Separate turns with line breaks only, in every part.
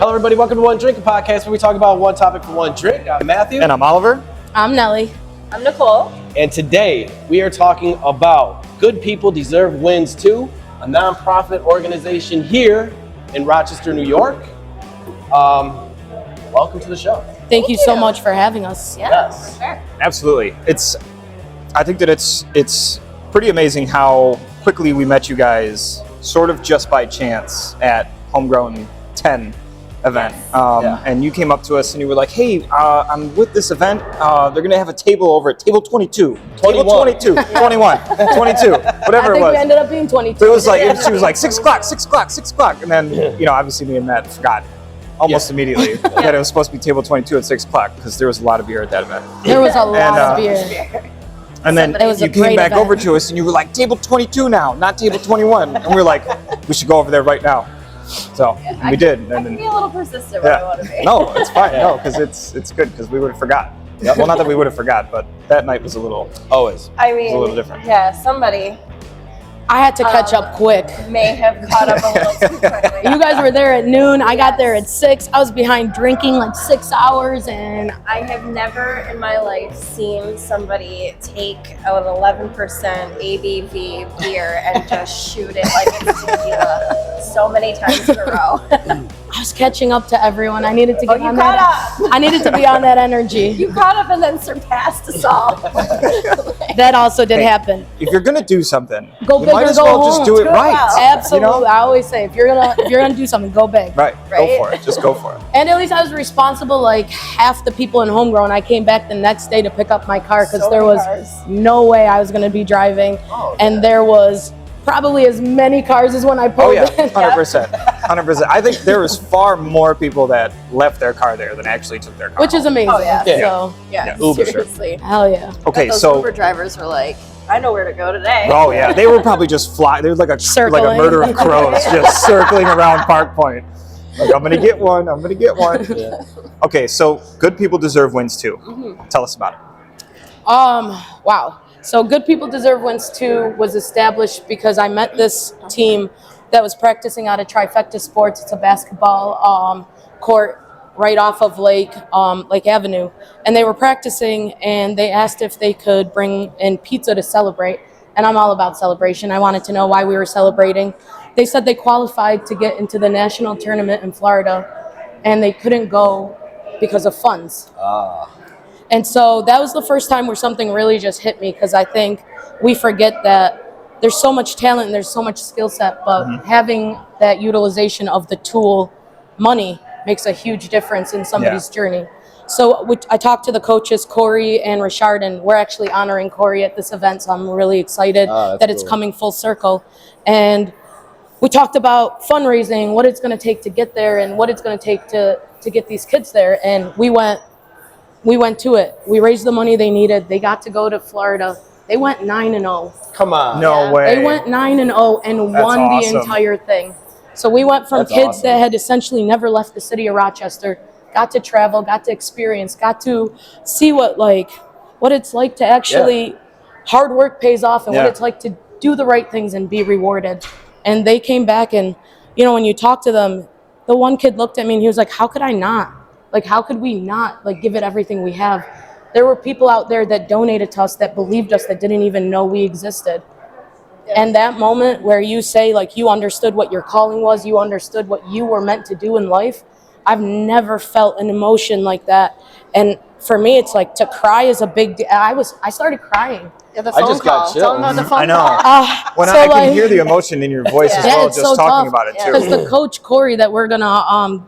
Hello, everybody. Welcome to One Drink Podcast, where we talk about one topic for one drink. I'm Matthew.
And I'm Oliver.
I'm Nelly.
I'm Nicole.
And today we are talking about Good People Deserve Wins Too, a nonprofit organization here in Rochester, New York. Welcome to the show.
Thank you so much for having us.
Yes.
For sure.
Absolutely. I think that it's pretty amazing how quickly we met you guys, sort of just by chance at Homegrown 10 event. And you came up to us and you were like, hey, I'm with this event. They're going to have a table over at table 22.
21.
Table 22, 21, 22, whatever
I think
it was.
we ended up being 22.
It was like, she was like, 6 o'clock. And then, obviously me and Matt forgot almost immediately that it was supposed to be table 22 at 6 o'clock because there was a lot of beer at that event.
There was a lot of beer.
And then you came back over to us and you were like, table 22 now, not table 21. And we were like, we should go over there right now. So we did.
I can be a little persistent when I want to be.
No, it's fine. No, because it's good because we would have forgot. Yep. Well, not that we would have forgot, but that night was a little different.
Yeah, somebody
I had to catch up quick.
may have caught up a little too quickly.
You guys were there at noon. I got there at 6. I was behind drinking like 6 hours, and
I have never in my life seen somebody take an 11% ABV beer and just shoot it like it's tequila so many times in a row.
I was catching up to everyone. I needed to get
you
on
caught
that.
up.
I needed to be on that energy.
You caught up and then surpassed us all.
That also did happen.
If you're gonna do something,
Go
you
big
might
or
as
go
well
home.
just do it
Do it
right.
well.
Absolutely.
You know?
I always say if you're gonna do something, go big.
Right. Go
Right?
for it. Just go for it.
And at least I was responsible. Like half the people in Homegrown, I came back the next day to pick up my car because
So
there
many
was
cars.
no way I was going to be driving.
Oh,
and there was probably as many cars as when I
Oh
pulled
yeah,
in.
100%. 100%. I think there was far more people that left their car there than actually took their car
Which is
home.
amazing.
Oh, yeah.
So,
Yeah,
Uber.
seriously.
hell yeah.
Okay,
Those
so
Uber drivers were like, I know where to go today.
oh yeah, they were probably just flying. There was like a
Circling.
murder of crows just circling around Park Point. Like, I'm gonna get one.
Yeah.
Okay, so Good People Deserve Wins Too. Tell us about it.
Wow. So Good People Deserve Wins 2 was established because I met this team that was practicing out of Trifecta Sports. It's a basketball court right off of Lake Avenue. And they were practicing and they asked if they could bring in pizza to celebrate. And I'm all about celebration. I wanted to know why we were celebrating. They said they qualified to get into the national tournament in Florida and they couldn't go because of funds. And so that was the first time where something really just hit me because I think we forget that there's so much talent and there's so much skill set, but having that utilization of the tool, money, makes a huge difference in somebody's journey. So I talked to the coaches, Corey and Richard, and we're actually honoring Corey at this event, so I'm really excited that it's coming full circle. And we talked about fundraising, what it's going to take to get there and what it's going to take to get these kids there. And we went to it. We raised the money they needed. They got to go to Florida. They went 9-0.
Come on.
No way.
They went 9-0 and
That's
won
awesome.
the entire thing. So we went from
That's
kids
awesome.
that had essentially never left the city of Rochester, got to travel, got to experience, got to see what it's like to actually hard work pays off and what it's like to do the right things and be rewarded. And they came back and, when you talk to them, the one kid looked at me and he was like, how could I not? Like, how could we not give it everything we have? There were people out there that donated to us, that believed us, that didn't even know we existed. And that moment where you say, you understood what your calling was, you understood what you were meant to do in life, I've never felt an emotion like that. And for me, it's to cry is a big deal. I started crying.
Yeah, the phone
just got
call.
chills.
Tell them about the phone
I know.
call.
When
So,
I can hear the emotion in your voice as well,
it's
just
so
talking
tough.
about it too.
Because the coach, Corey, that we're going to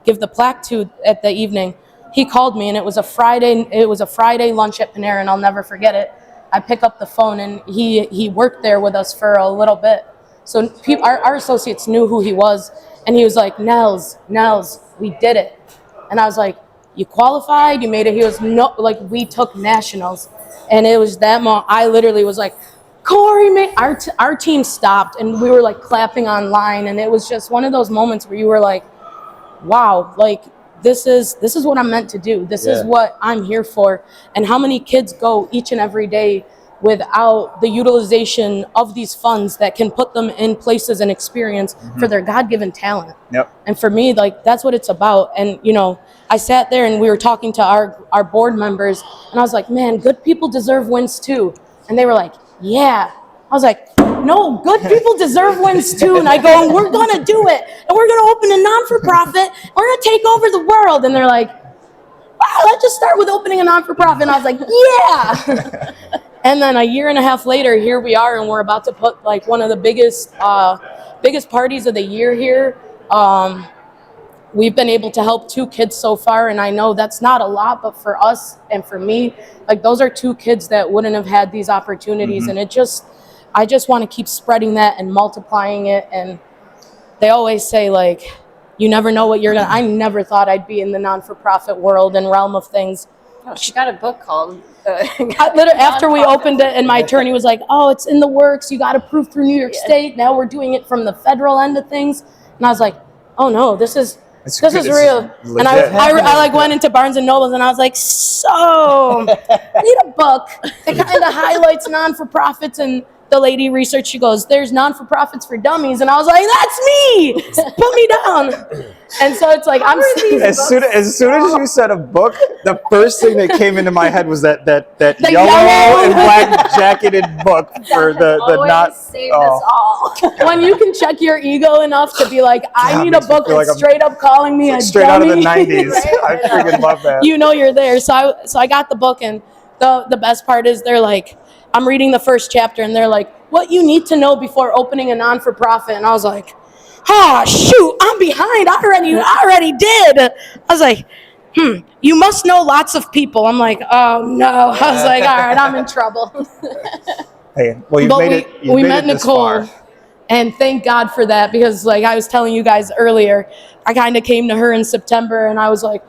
give the plaque to at the evening, he called me and it was a Friday lunch at Panera, and I'll never forget it. I pick up the phone and he worked there with us for a little bit. So our associates knew who he was, and he was like, Nels, we did it. And I was like, you qualified, you made it. He was we took nationals. And it was that moment, I literally was like, Corey, man, our team stopped and we were clapping online. And it was just one of those moments where you were like, wow, this is what I'm meant to do. This is what I'm here for. And how many kids go each and every day without the utilization of these funds that can put them in places and experience for their God-given talent.
Yep.
And for me, like, that's what it's about. And, you know, I sat there and we were talking to our board members, and I was like, man, good people deserve wins too. And they were like, yeah. I was like, no, good people deserve wins too. And I go, and we're going to do it. And we're going to open a non-for-profit. We're going to take over the world. And they're like, wow, let's just start with opening a non-for-profit. And I was like, yeah. And then a year and a half later, here we are, and we're about to put like one of the biggest parties of the year here. We've been able to help 2 kids so far, and I know that's not a lot, but for us and for me, like, those are 2 kids that wouldn't have had these opportunities. And I just want to keep spreading that and multiplying it. And they always say, like, you never know what you're gonna. I never thought I'd be in the non-for-profit world and realm of things.
Oh, she got a book called.
Literally, after we opened it, and my attorney was like, "Oh, it's in the works. You got approved through New York State. Now we're doing it from the federal end of things." And I was like, "Oh no, this is real." And I like went into Barnes and Nobles, and I was like, "So, I need a book that kind of highlights non-for-profits." And the lady researched, she goes, "There's non-for-profits for dummies," and I was like, "That's me. Put me down." And so it's like,
as soon as you said a book, the first thing that came into my head was that
The
yellow
yellow
and black jacketed book for the not.
Saved us all.
when you can check your ego enough to be like, I need a
makes me
book
feel
that's
like I'm
straight up calling me a
straight out of the
dummy.
90s. I freaking love that.
You know you're there. So I got the book, and the best part is they're like, I'm reading the first chapter, and they're like, what you need to know before opening a non-for-profit. And I was like, oh, shoot, I'm behind. I already did. I was like, you must know lots of people. I'm like, oh, no. I was like, all right, I'm in trouble.
Hey, well, we met
Nicole, and thank God for that, because like I was telling you guys earlier, I kind of came to her in September, and I was like,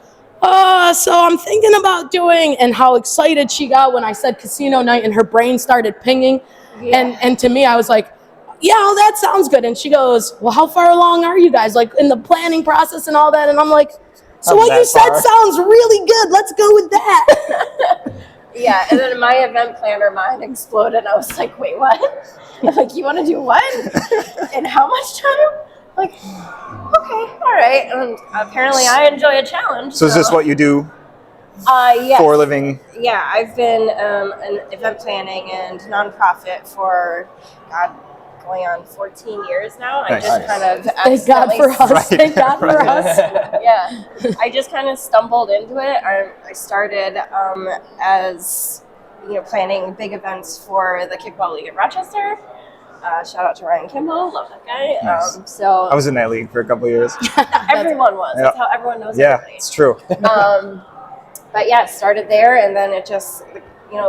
so I'm thinking about doing, and how excited she got when I said casino night, and her brain started pinging. Yeah. And to me, I was like, yeah, well, that sounds good. And she goes, well, how far along are you guys, like in the planning process and all that? And I'm like, so what you said sounds really good. Let's go with that.
Yeah, and then my event planner mind exploded. I was like, wait, what? I'm like, you want to do what? In how much time? Like, okay, all right. And apparently I enjoy a challenge.
So is this what you do
yes.
for a living?
Yeah, I've been in event planning and nonprofit for, going on 14 years now.
Nice.
I just kind of
Thank God for us.
Right.
Thank God for us.
Yeah, I just kind of stumbled into it. I started as, planning big events for the Kickball League in Rochester. Shout out to Ryan Kimball, love that guy.
Nice.
So
I was in that league for a couple of years.
everyone was. That's how everyone knows everybody.
Yeah, it's true.
But yeah, started there, and then it just, the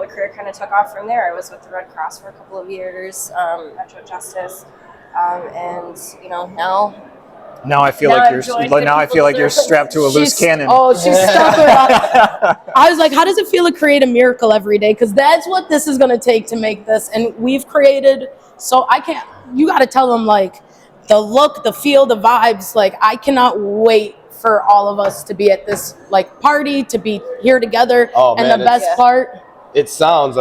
career kind of took off from there. I was with the Red Cross for a couple of years, Metro Justice, and now.
Now I feel like you're strapped to a loose cannon.
Oh, she's stuck with us. I was like, how does it feel to create a miracle every day? Because that's what this is going to take to make this. And we've created, so you got to tell them, like, the look, the feel, the vibes. Like, I cannot wait for all of us to be at this, like, party, to be here together.
Oh,
and
man,
the best part,
it sounds,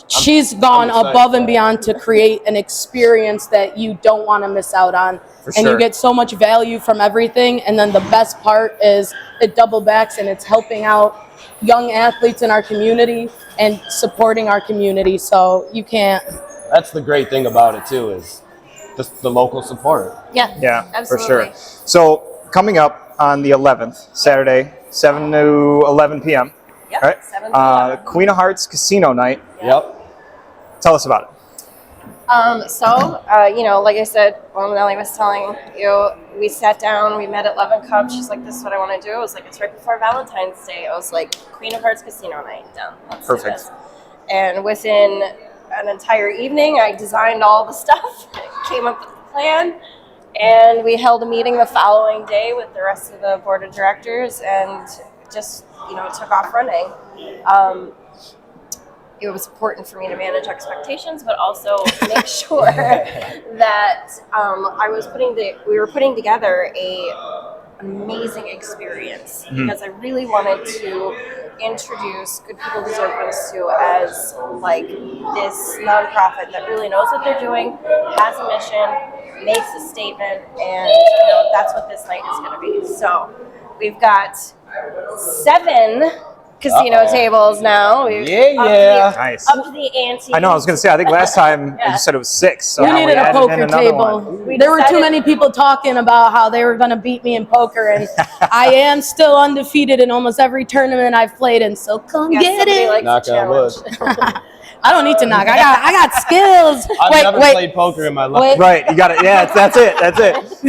she's gone above and beyond to create an experience that you don't want to miss out on. And you get so much value from everything. And then the best part is it double backs, and it's helping out young athletes in our community and supporting our community. So you can't.
That's the great thing about it too, is just the local support.
Yeah,
absolutely.
For sure. So coming up on the 11th, Saturday, 7 to 11 p.m.
Yep,
right?
7 to 11.
Queen of Hearts Casino Night.
Yep.
Tell us about it.
Like I said, when Nelly was telling you, we sat down, we met at 11 Cup. She's like, this is what I want to do. I was like, it's right before Valentine's Day. I was like, Queen of Hearts Casino Night, done. Let's do
Perfect.
this. And within an entire evening, I designed all the stuff, came up with the plan, and we held a meeting the following day with the rest of the board of directors, and just, took off running. It was important for me to manage expectations, but also make sure that we were putting together an amazing experience, because I really wanted to introduce Good People Deserve Wins Too as like this nonprofit that really knows what they're doing, has a mission, makes a statement, and that's what this night is going to be. So we've got 7 casino tables now.
Nice.
Up the ante.
I know. I was going to say. I think last time you said it was 6. So
We
now
needed a
added in
poker
another
table.
one.
There were too many people talking about how they were going to beat me in poker, and I am still undefeated in almost every tournament I've played in. So come get it.
Likes
Knock on wood.
I don't need to knock. I got skills.
I've never played poker in my life.
Wait.
Right. You got it. Yeah. That's it.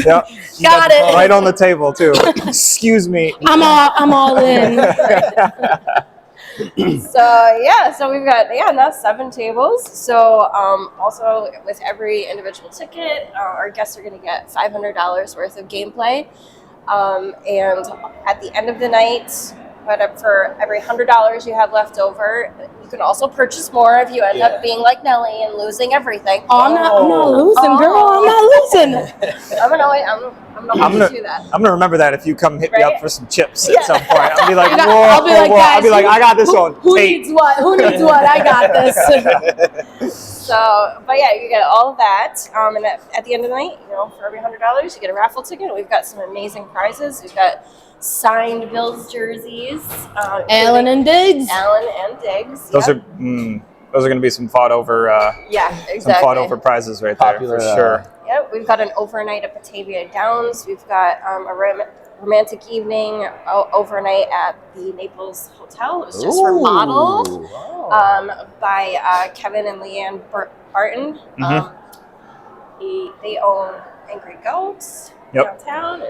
Yep.
Got it.
Right on the table too. Excuse me.
I'm all in.
So we've got now 7 tables. So also with every individual ticket, our guests are going to get $500 worth of gameplay, and at the end of the night, for every $100 you have left over, you can also purchase more if you end up being like Nelly and losing everything.
Oh, I'm not losing, girl. I'm not losing.
I'm gonna hold you to that.
I'm gonna remember that if you come hit me
Right?
up for some chips at some point. I'll be like, whoa,
I'll be like,
whoa.
guys,
I'll be like, I got this on
Who
tape.
needs what? Who needs what? I got this.
So, but yeah, you get all of that, and at the end of the night, for every $100, you get a raffle ticket. We've got some amazing prizes. We've got signed Bills jerseys.
Alan and Diggs.
Those are going to be some fought over.
Exactly.
Some fought over prizes right
Popular,
there for sure.
Yep, we've got an overnight at Batavia Downs. We've got a romantic evening overnight at the Naples Hotel. It was just remodeled by Kevin and Leanne Barton. They own Angry Goats downtown.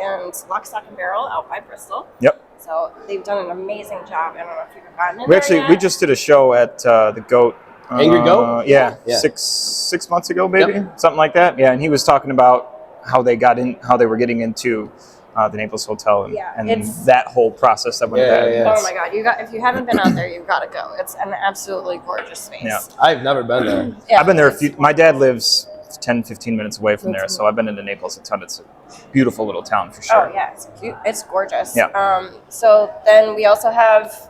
And Lock, Stock, and Barrel out by Bristol.
Yep.
So they've done an amazing job. I don't know if you've gotten in there yet.
We just did a show at the Goat.
Angry Goat?
Yeah. 6 months ago, maybe something like that. Yeah, and he was talking about how they were getting into the Naples Hotel and that whole process that went back.
Oh my God! If you haven't been out there, you've got to go. It's an absolutely gorgeous space.
Yeah.
I've never been there.
I've been there my dad lives 10, 15 minutes away from there, so I've been into Naples a ton. It's a beautiful little town for sure.
Oh yeah, it's cute. It's gorgeous.
Yeah.
So then we also have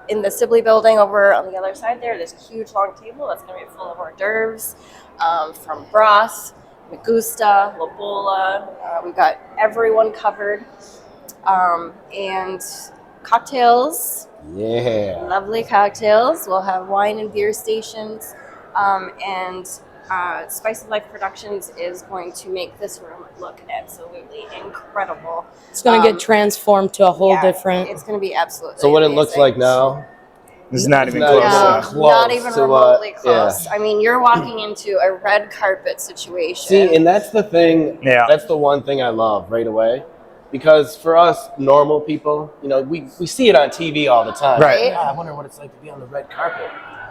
in the Sibley building over on the other side there's a huge long table that's going to be full of hors d'oeuvres from broth, Magusta, Lobola. We've got everyone covered. And cocktails.
Yeah.
Lovely cocktails. We'll have wine and beer stations. And Spice of Life Productions is going to make this room look absolutely incredible.
It's going to get transformed to a whole different.
It's going to be absolutely
So what
amazing.
it looks like now.
It's not even
Not
close.
even
Yeah.
close
Not even
to
remotely
what-
close. I mean, you're walking into a red carpet situation.
See, and that's the thing.
Yeah.
That's the one thing I love right away. Because for us normal people, we see it on TV all the time.
Right.
I wonder what it's like to be on the red carpet.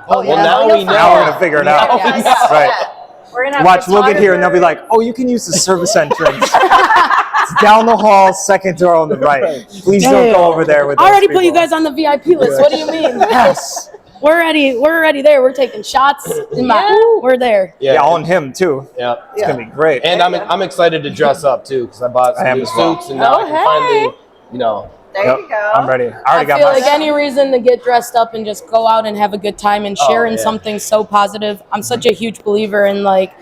Oh, yeah.
Well, now
You'll
we
find
know.
Now we're
out.
gonna figure it out.
Now we know.
Right.
We're gonna have
Watch, we'll get here and they'll be
photographers.
like, "Oh, you can use the service entrance. It's down the hall, second door on the right. Please don't go over there with."
I already
those
put you
people."
guys on the VIP list. What do you mean?
Yes.
We're already there. We're taking shots. We're there.
Yeah, on him too.
Yeah.
It's gonna be great.
And I'm excited to dress up too because I bought some
I am
new
as well.
suits and now I can finally,
There
Yep,
you go.
I'm ready. I
I
already got
feel
my.
like any reason to get dressed up and just go out and have a good time and share in
yeah.
something so positive. I'm such a huge believer in like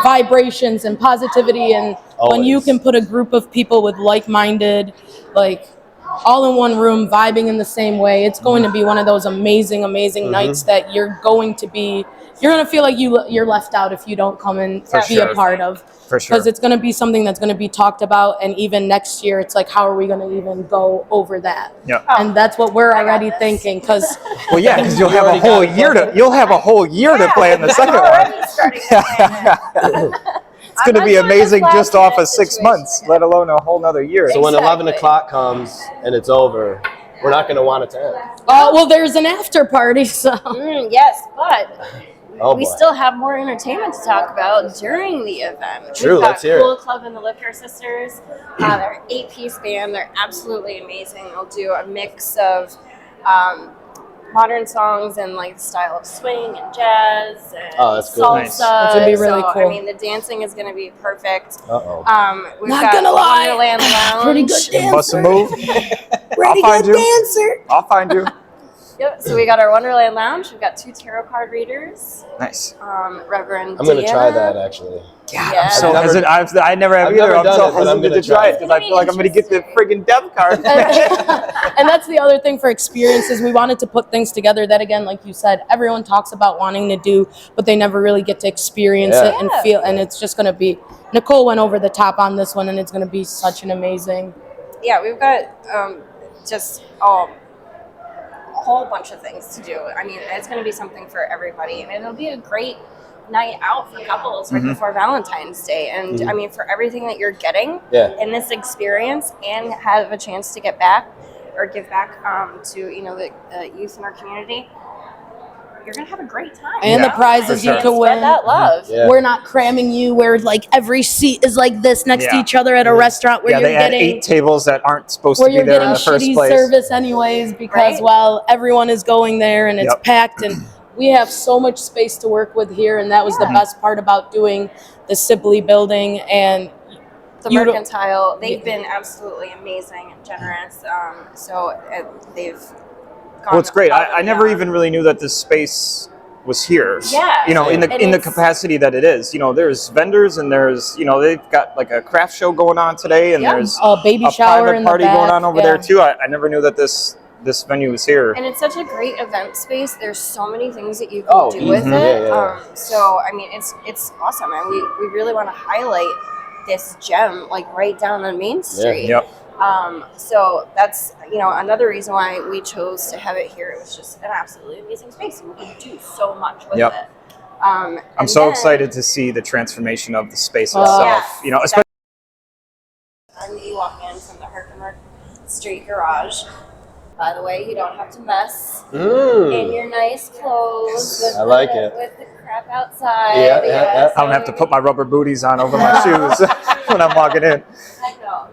vibrations and positivity, and when you
Always.
can put a group of people with like-minded, like all in one room vibing in the same way, it's going to be one of those amazing nights that you're going to feel like you're left out if you don't come and be
sure.
a part of.
For sure.
Because it's going to be something that's going to be talked about, and even next year, it's like, how are we going to even go over that?
Yeah.
And that's what we're already thinking. Because
Well, yeah, because you'll have a
already
whole
got
year to. You'll have a whole year to play in the second one.
Already starting to plan it.
It's going to be amazing just off of 6 months, let alone a whole nother year.
So when 11
Exactly.
o'clock comes and it's over, we're not going to want it to end.
well, there's an after party, so
Yes, but
Oh
we
boy.
still have more entertainment to talk about during the event.
True,
We've got
let's hear it.
Cool Club and the Liquor Sisters. They're an 8-piece band. They're absolutely amazing. They'll do a mix of modern songs and like the style of swing and jazz and
Oh, that's cool.
salsa.
Nice.
That's gonna be really
So,
cool.
I mean, the dancing is going to be perfect.
Uh-oh.
We've
Not
got
gonna lie,
Wonderland Lounge.
pretty good
Bust a move. I'll find you. I'll find you.
Yep. So we got our Wonderland Lounge. We've got 2 tarot card readers.
Nice.
Reverend.
I'm gonna try
Deanna.
that actually.
Yeah,
Yeah.
I'm so
I've
hesitant. I never have
I've
either.
never
I'm
done
so
it, but I'm
hesitant
gonna
to try it
try
because I feel like I'm going to get the friggin' death card.
And that's the other thing for experiences. We wanted to put things together that, again, like you said, everyone talks about wanting to do, but they never really get to experience
Yeah.
it and feel. And it's just going to be. Nicole went over the top on this one, and it's going to be such an amazing.
Yeah, we've got just a whole bunch of things to do. I mean, it's going to be something for everybody, and it'll be a great night out for couples right before Valentine's Day. And I mean, for everything that you're getting in this experience, and have a chance to get back or give back to the youth in our community, you're gonna have a great time.
And the prizes you
sure.
can
Spread
win.
that love.
Yeah.
We're not cramming you where like every seat is like this next to each other at a restaurant where
Yeah,
you're
they add
getting
8 tables that aren't supposed
where
to be
you're
there
getting
in the first
shitty
place.
service anyways because
Right.
well everyone is going there and it's
Yep.
packed and we have so much space to work with here and that was the best part about doing the Sibley building and
The
you don't-
Mercantile, they've been absolutely amazing and generous. They've gone.
Well, it's great.
above and
I never
beyond.
even really knew that this space was here.
Yeah.
You know, in
And
the
it's-
capacity that it is. You know, there's vendors and there's, you know, they've got like a craft show going on today and
Yeah.
there's
a baby
a
shower
private
in
party
the back.
going on over there too. I never knew that this venue was here.
And it's such a great event space. There's so many things that you can
Oh,
do with
mhm.
it.
Yeah.
So I mean, it's awesome, and we really want to highlight this gem like right down on Main Street.
Yep.
So that's another reason why we chose to have it here. It was just an absolutely amazing space, and we can do so much with
Yep.
it.
I'm so excited to see the transformation of the space itself.
Yes.
You know, especially
And you walk in from the Herkimer Street garage. By the way, you don't have to mess in your nice clothes. With
I like
the,
it.
With the crap outside.
Yeah.
I don't have to put my rubber booties on over my shoes when I'm walking in.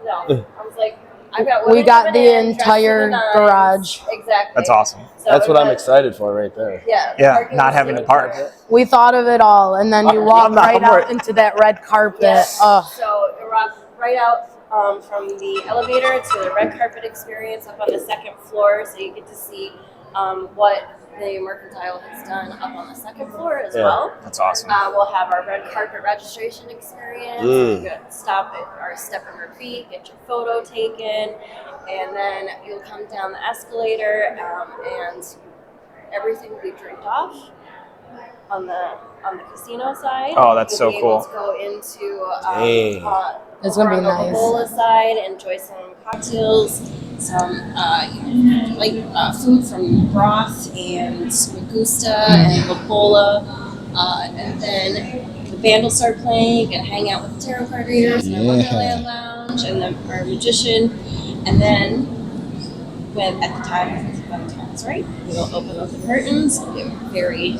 No. I was like, I got
We
women
got
coming
the
in, dressed
entire
to the nines.
garage.
Exactly.
That's awesome.
So
That's what I'm
we've got-
excited for right there.
Yeah.
Yeah,
parking
not
is
having to
super
park.
good.
We thought of it all and then you walk right out into that red carpet.
Yes.
Oh,
So it walks right out from the elevator to the red carpet experience up on the second floor, so you get to see what the Mercantile has done up on the second floor as well.
That's awesome.
We'll have our red carpet registration experience. You can stop at our step and repeat, get your photo taken, and then you'll come down the escalator, and everything will be drinked off on the casino side.
Oh, that's
You'll
so
be able
cool.
to go into
Dang.
It's gonna be
over on
nice.
the Coca-Cola side, enjoy some cocktails, some food from Broth and Magusta and Lapola, and then the band will start playing. You can hang out with the tarot card readers in our Wonderland Lounge and our magician, and then when the time it's right, we'll open up the curtains. It'll be a very,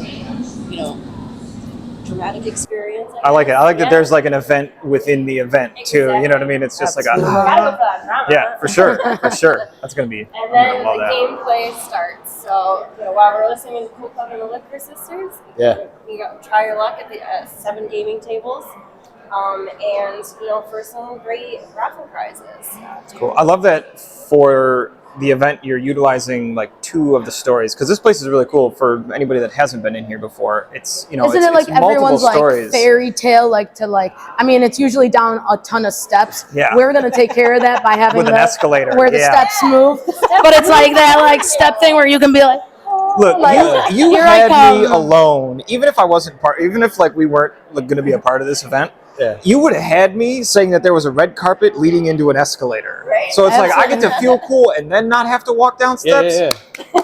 dramatic experience.
I like it. I like that
Yeah.
there's like an event within the event too. You know what I mean? It's just like
Gotta go for that drama.
yeah, for sure. That's gonna be.
And
I'm
then
gonna love
the
that.
gameplay starts. So while we're listening to Cool Club and the Liquor Sisters, you try your luck at the 7 gaming tables, and for some great raffle prizes.
Cool. I love that for the event you're utilizing like 2 of the stories because this place is really cool for anybody that hasn't been in here before. It's
Isn't
it's,
it like
it's multiple
everyone's
stories.
like fairy tale it's usually down a ton of steps.
Yeah.
We're gonna take care of that by having
With an escalator,
where the
yeah.
steps move. But it's like that like step thing where you can be like
Look,
like,
you
here I
had me
come.
alone, even if I wasn't even if like we weren't going to be a part of this event.
Yeah.
You would have had me saying that there was a red carpet leading into an escalator.
Right.
So it's like I get to feel cool and then not have to walk down steps.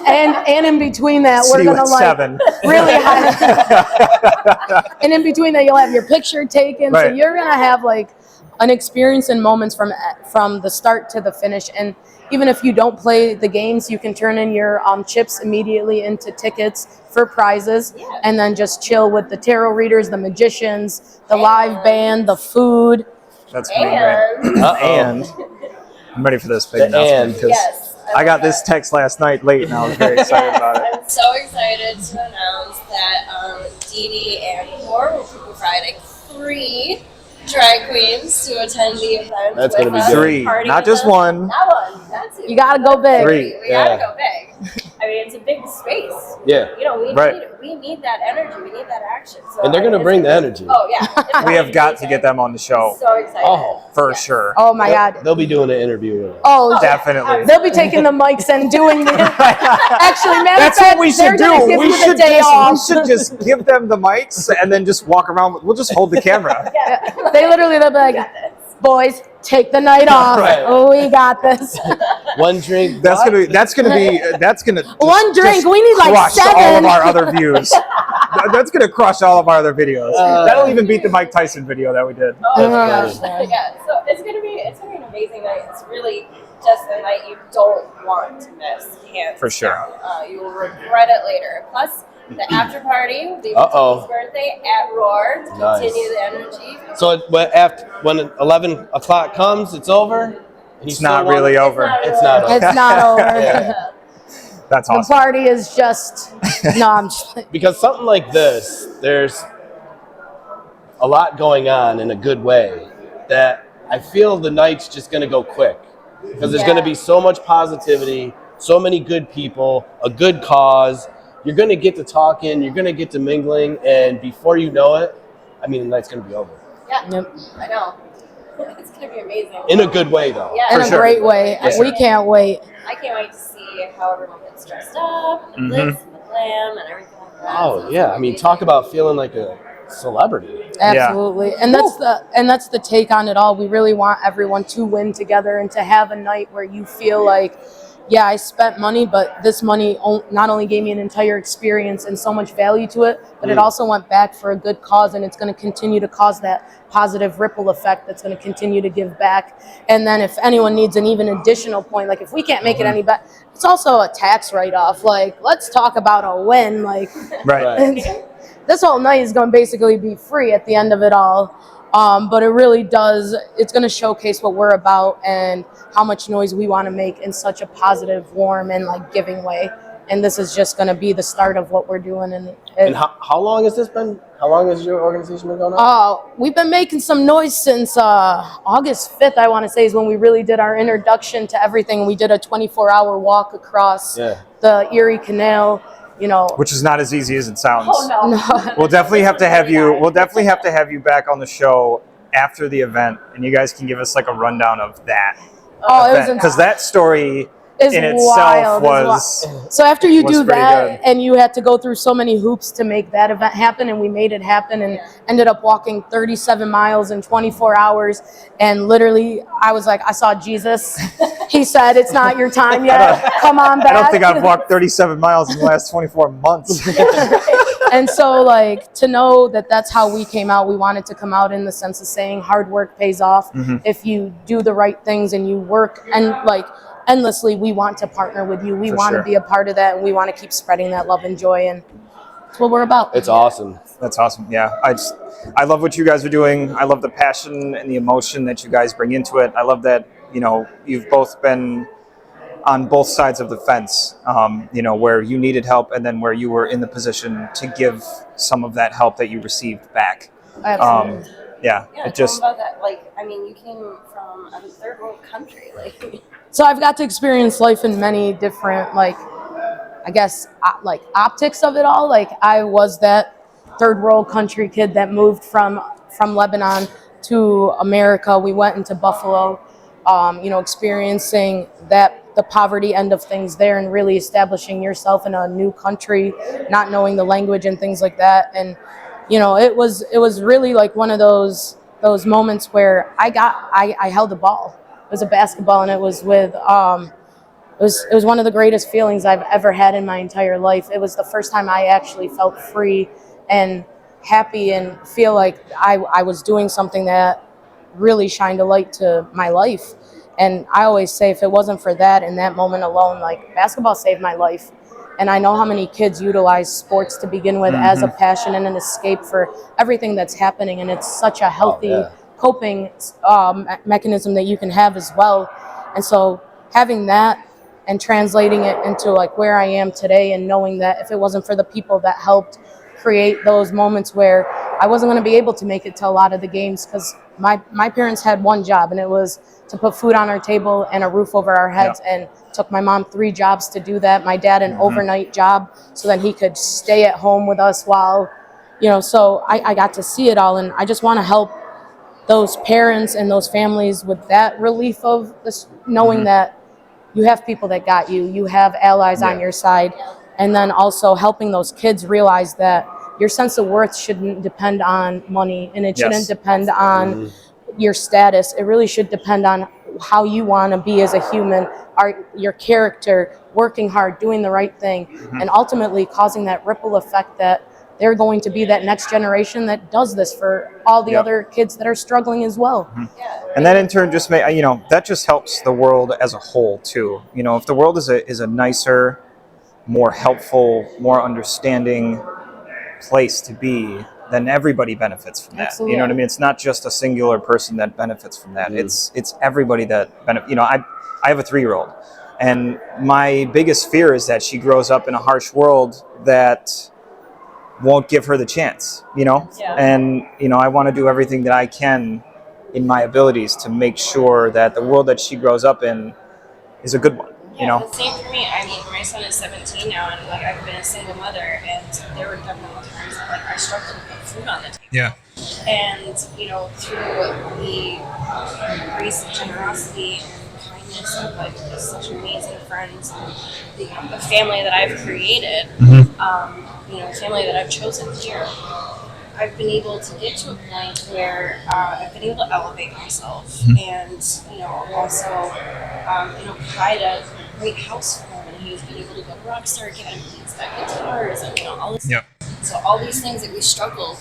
and in between that
See
we're
you
gonna
at
like
7.
really high and in between that you'll have your picture taken. So
Right.
you're gonna have like an experience and moments from the start to the finish. And even if you don't play the games, you can turn in your chips immediately into tickets for prizes, and then just chill with the tarot readers, the magicians, the live band, the food.
That's gonna be great.
And
And I'm ready for this big
The
announcement
and.
because
yes,
I got this text last night late and I was very excited about it.
I'm so excited to announce that Dee Dee and Core will be providing free drag queens to attend the event.
That's
with
gonna be
us,
good.
3,
party
not
with
just
us.
one.
Not one. That's it.
You gotta go big.
3.
We gotta go big. I mean, it's a big space.
Yeah.
You know,
Right.
we need that energy. We need that action. So,
And they're
I mean,
gonna
it's
bring the
gonna-
energy.
Oh yeah. It's
We have
gonna
got
be
to get them on the show
So excited.
Oh,
for
Yes.
sure.
Oh my God.
they'll be doing an interview with us.
Oh,
Definitely.
They'll be taking the mics and doing the. Actually, matter of
That's
fact,
what we
they're
should
gonna
do.
give
We
you the
should,
day off.
we should just give them the mics and then just walk around. We'll just hold the camera.
They'll be like, boys, take the night off.
Right.
Oh, we got this.
One drink.
That's
what?
gonna
One drink.
just
We need like
crush
7.
all of our other views. That's gonna crush all of our other videos. That'll even beat the Mike Tyson video that we did.
Oh
That's
my gosh. Yeah. So it's gonna be an amazing night. It's really just a night you don't want to miss. Hands
For sure.
down. You will regret it later. Plus the after party, the
Uh-oh.
birthday at Roar to
Nice.
continue the energy.
So when 11 o'clock comes, it's over. And you
It's
still
not
wanna-
really over.
It's not over.
It's not over.
Yeah.
That's
The
awesome.
party is just. No, I'm just.
Because something like this, there's a lot going on in a good way that I feel the night's just going to go quick because there's going to be so much positivity, so many good people, a good cause. You're going to get to talking, you're going to get to mingling, and before you know it, I mean, the night's going to be over.
Yeah.
Yep.
I know. It's gonna be amazing.
In a good way, though.
Yeah.
In a
sure.
great way.
Yeah.
We can't wait.
I can't wait to see how everyone gets dressed up, and the glitz and the glam and everything like that. So
Oh,
it's
yeah.
gonna
I
be
mean,
amazing.
talk about feeling like a celebrity.
Absolutely. And that's the take on it all. We really want everyone to win together and to have a night where you feel like, yeah, I spent money, but this money not only gave me an entire experience and so much value to it, but it also went back for a good cause, and it's going to continue to cause that positive ripple effect that's going to continue to give back. And then if anyone needs an even additional point, like if we can't make it any better, it's also a tax write-off. Like, let's talk about a win. Like,
Right.
and this whole night is going to basically be free at the end of it all. But it really does, it's going to showcase what we're about and how much noise we want to make in such a positive, warm, and like giving way. And this is just going to be the start of what we're doing.
And how long has this been? How long has your organization been going on?
We've been making some noise since August 5th, I want to say, is when we really did our introduction to everything. We did a 24-hour walk across the Erie Canal, you know.
Which is not as easy as it sounds.
Oh no.
We'll definitely have to have you. We'll definitely have to have you back on the show after the event, and you guys can give us like a rundown of that
Oh, it was
because that story
is
in
wild,
itself was.
So after you
was
do
pretty
that,
good.
and you had to go through so many hoops to make that event happen, and we made it happen, and ended up walking 37 miles in 24 hours. And literally, I was like, I saw Jesus. He said, "It's not your time yet. Come on back."
I don't think I've walked 37 miles in the last 24 months.
And so, like, to know that that's how we came out, we wanted to come out in the sense of saying hard work pays off. If you do the right things and you work and like endlessly, we want to partner with you. We
For
want
sure.
to be a part of that, and we want to keep spreading that love and joy. And that's what we're about.
It's awesome.
That's awesome. Yeah, I love what you guys are doing. I love the passion and the emotion that you guys bring into it. I love that, you know, you've both been on both sides of the fence, you know, where you needed help and then where you were in the position to give some of that help that you received back.
Absolutely.
Yeah,
Yeah,
it just,
tell 'em about that. Like, I mean, you came from a third world country. Like,
So I've got to experience life in many different, like, I guess, like optics of it all. Like, I was that third world country kid that moved from Lebanon to America. We went into Buffalo, you know, experiencing the poverty end of things there and really establishing yourself in a new country, not knowing the language and things like that. And, you know, it was really like one of those moments where I held a ball. It was a basketball, and it was with, it was one of the greatest feelings I've ever had in my entire life. It was the first time I actually felt free and happy and feel like I was doing something that really shined a light to my life. And I always say, if it wasn't for that in that moment alone, like, basketball saved my life. And I know how many kids utilize sports to begin with as a passion and an escape for everything that's happening. And it's such a healthy coping mechanism that you can have as well. And so having that and translating it into like where I am today, and knowing that if it wasn't for the people that helped create those moments where I wasn't going to be able to make it to a lot of the games, because my parents had one job, and it was to put food on our table and a roof over our heads.
Yeah.
And took my mom 3 jobs to do that. My dad an overnight job, so that he could stay at home with us while, so I got to see it all. And I just want to help those parents and those families with that relief of this, knowing that you have people that got you, you have allies on your side, and then also helping those kids realize that your sense of worth shouldn't depend on money, and it shouldn't depend on your status. It really should depend on how you want to be as a human, your character, working hard, doing the right thing, and ultimately causing that ripple effect that they're going to be that next generation that does this for all the other kids that are struggling as well.
And that in turn just that just helps the world as a whole too. If the world is a nicer, more helpful, more understanding place to be, then everybody benefits from that.
Absolutely.
You know what I mean? It's not just a singular person that benefits from that. It's everybody that benefits. I have a 3-year-old, and my biggest fear is that she grows up in a harsh world that won't give her the chance, and I want to do everything that I can in my abilities to make sure that the world that she grows up in is a good one.
The same for me. I mean, my son is 17 now, and I've been a single mother, and there were definitely times that I struggled to put food on the table.
Yeah.
And through the grace and generosity and kindness of just such amazing friends, and the family that I've created, family that I've chosen here, I've been able to get to a point where I've been able to elevate myself and, also, provide a great house for him. And he's been able to go to Rochester Academy, he's got guitars, and, all this.
Yep.
So all these things that we struggled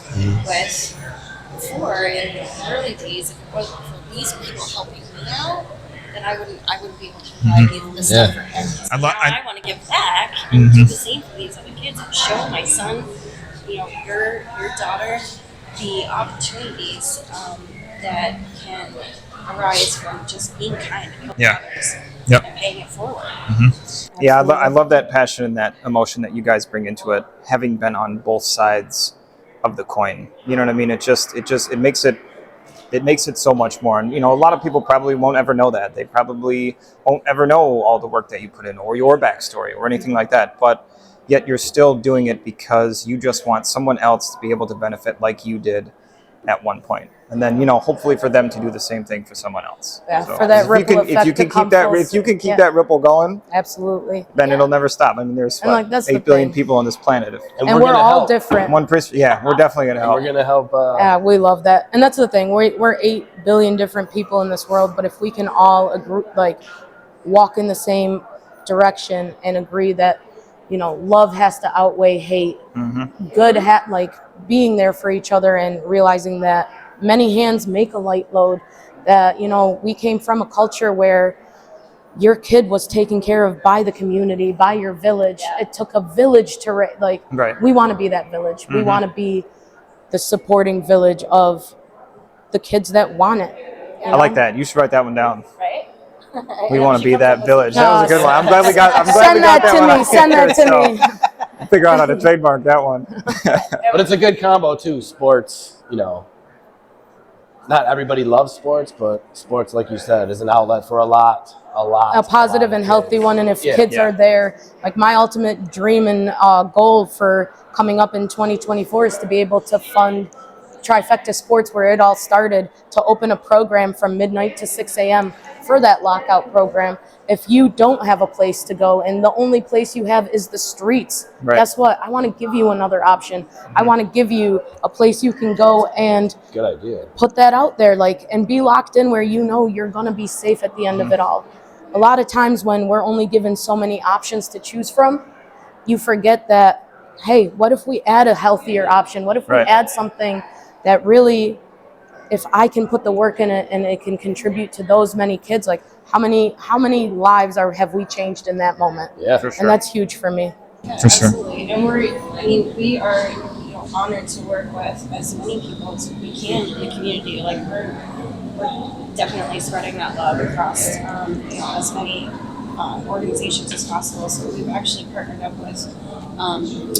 with before in the early days, if it wasn't for these people helping me out, then I wouldn't be able to provide the stuff for him. So I want to give back and do the same for these other kids and show my son, your daughter, the opportunities that can arise from just being kind and helping others and paying it forward.
Yeah, I love that passion and that emotion that you guys bring into it, having been on both sides of the coin. You know what I mean? It makes it so much more. And, a lot of people probably won't ever know that. They probably won't ever know all the work that you put in or your backstory or anything like that. But yet you're still doing it because you just want someone else to be able to benefit like you did at one point. And then, hopefully for them to do the same thing for someone else.
Yeah, so for that ripple effect
if you can keep that ripple going,
absolutely,
then it'll never stop. I mean, there's 8 billion people on this planet.
And we're all different.
One person, we're definitely going to help.
We're going to help.
Yeah, we love that. And that's the thing. We're 8 billion different people in this world, but if we can all agree, walk in the same direction and agree that, love has to outweigh hate. Good, being there for each other and realizing that many hands make a light load. That, we came from a culture where your kid was taken care of by the community, by your village. It took a village to,
right.
We want to be that village. We want to be the supporting village of the kids that want it.
I like that. You should write that one down.
Right?
We want to be that village. That was a good one. I'm glad we got
Send
that
to me. Send that to me.
Figure out how to trademark that one.
But it's a good combo too. Sports, not everybody loves sports, but sports, like you said, is an outlet for a positive
and healthy one. And if kids are there, my ultimate dream and goal for coming up in 2024 is to be able to fund Trifecta Sports, where it all started, to open a program from midnight to 6 a.m. for that lockout program. If you don't have a place to go and the only place you have is the streets, guess what? I want to give you another option. I want to give you a place you can go and
good idea.
Put that out there, and be locked in where you're going to be safe at the end of it all. A lot of times when we're only given so many options to choose from, you forget that, hey, what if we add a healthier option? What if we add something that really, if I can put the work in it and it can contribute to those many kids, how many lives have we changed in that moment?
Yeah, for sure.
And that's huge for me.
Yeah, absolutely. And we are honored to work with as many people as we can in the community. We're definitely spreading that love across as many organizations as possible. So we've actually partnered up with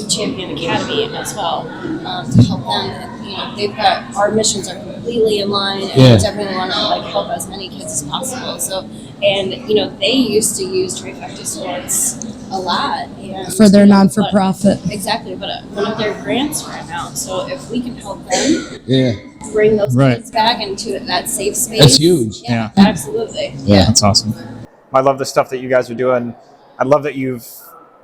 Champion Academy as well to help them. They've got, our missions are completely in line, and
Yeah.
definitely want to like help as many kids as possible. So, and you know, they used to use Trifecta Sports a lot and,
For their
you know,
non-for-profit.
Exactly, but one of their grants ran out. So if we can help them
Yeah.
bring those
Right.
kids back into that safe space,
That's huge.
Yeah,
Yeah.
absolutely.
Yeah.
That's awesome. I love the stuff that you guys are doing. I love that you've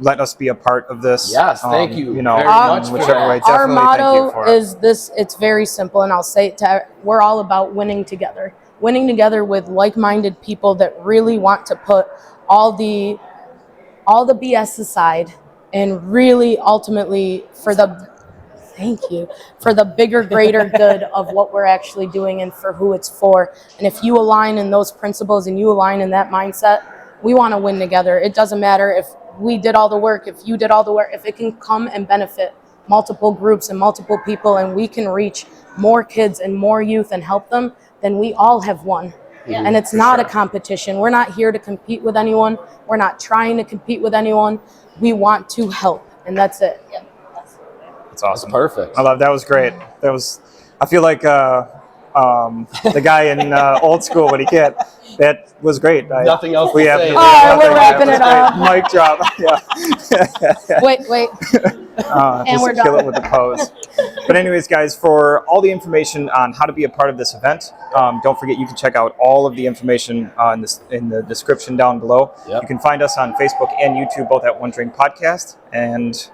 let us be a part of this.
Yes, thank you
You know,
very
much
in
for
whichever
that.
way.
Our
Definitely thank you
motto
for it.
is this, it's very simple, and I'll say it to, we're all about winning together. Winning together with like-minded people that really want to put all the BS aside and really ultimately for the bigger, greater good of what we're actually doing and for who it's for. And if you align in those principles and you align in that mindset, we want to win together. It doesn't matter if we did all the work, if you did all the work, if it can come and benefit multiple groups and multiple people and we can reach more kids and more youth and help them, then we all have won.
Yeah.
And it's not a competition. We're not here to compete with anyone. We're not trying to compete with anyone. We want to help, and that's it.
Yep, absolutely.
That's awesome.
Perfect.
I love that. Was great. That was. I feel like the guy in old school when he can't. That was great.
Nothing else
We
to
have.
say.
All right, we're
nothing.
wrapping it
That
up.
was great. Mic drop. Yeah.
Wait. And
Just
we're
kill
done.
it with the pose. But anyways, guys, for all the information on how to be a part of this event, don't forget you can check out all of the information in the description down below.
Yep.
You can find us on Facebook and YouTube, both at One Drink Podcast, and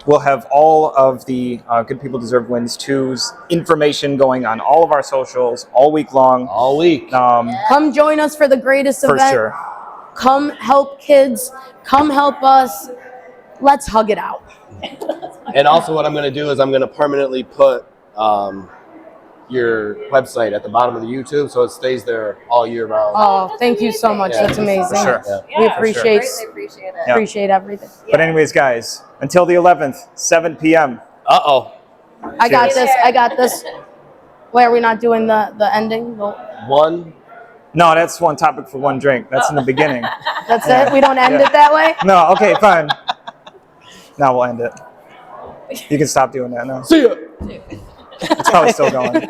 we'll have all of the Good People Deserve Wins 2's information going on all of our socials all week long.
All week.
Come join us for the greatest
For
event.
sure.
Come help kids. Come help us. Let's hug it out.
And also what I'm going to do is I'm going to permanently put your website at the bottom of the YouTube so it stays there all year round.
Oh, thank you so much.
Yeah.
That's amazing.
For sure.
Yeah.
We
Yeah,
appreciate
greatly appreciate it.
Yeah.
appreciate everything.
But anyways, guys, until the 11th, 7 p.m.
Uh-oh.
I got
Cheers.
this. I got this. Wait, are we not doing the ending?
One.
No, that's one topic for one drink. That's in the beginning.
That's it? We don't end
Yeah.
it that way?
No, okay, fine. Now we'll end it. You can stop doing that now.
See ya.
It's probably still going.